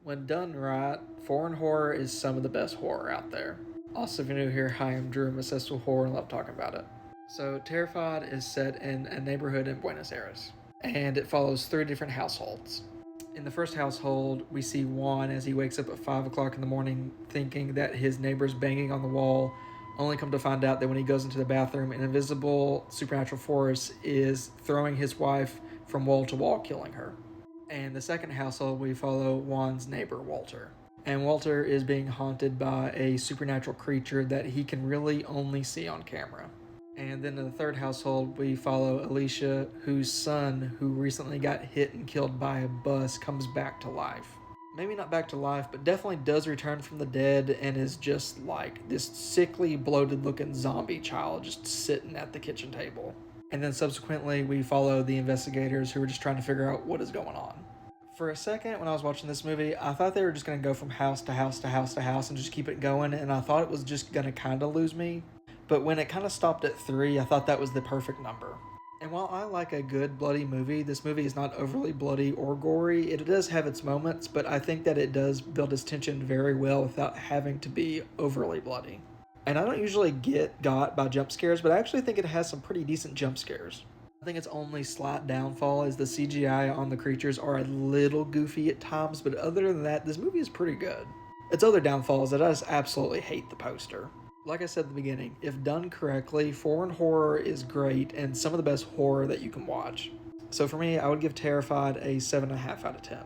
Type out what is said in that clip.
When done right, foreign horror is some of the best horror out there. Also, if you're new here, hi, I'm Drew. I'm obsessed with horror and love talking about it. So, Terrified is set in a neighborhood in Buenos Aires, and it follows three different households. In the first household, we see Juan as he wakes up at 5 o'clock in the morning thinking that his neighbor's banging on the wall, only come to find out that when he goes into the bathroom, an invisible supernatural force is throwing his wife from wall to wall, killing her. And the second household, we follow Juan's neighbor, Walter. And Walter is being haunted by a supernatural creature that he can really only see on camera. And then in the third household, we follow Alicia, whose son, who recently got hit and killed by a bus, comes back to life. Maybe not back to life, but definitely does return from the dead and is just like this sickly, bloated looking zombie child just sitting at the kitchen table. And then subsequently, we follow the investigators who are just trying to figure out what is going on. For a second, when I was watching this movie, I thought they were just going to go from house to house to house to house and just keep it going, and I thought it was just going to kind of lose me. But when it kind of stopped at 3, I thought that was the perfect number. And while I like a good bloody movie, this movie is not overly bloody or gory. It does have its moments, but I think that it does build its tension very well without having to be overly bloody. And I don't usually get got by jump scares, but I actually think it has some pretty decent jump scares. I think its only slight downfall is the CGI on the creatures are a little goofy at times, but other than that, this movie is pretty good. Its other downfall is that I just absolutely hate the poster. Like I said at the beginning, if done correctly, foreign horror is great and some of the best horror that you can watch. So for me, I would give Terrified a 7.5 out of 10.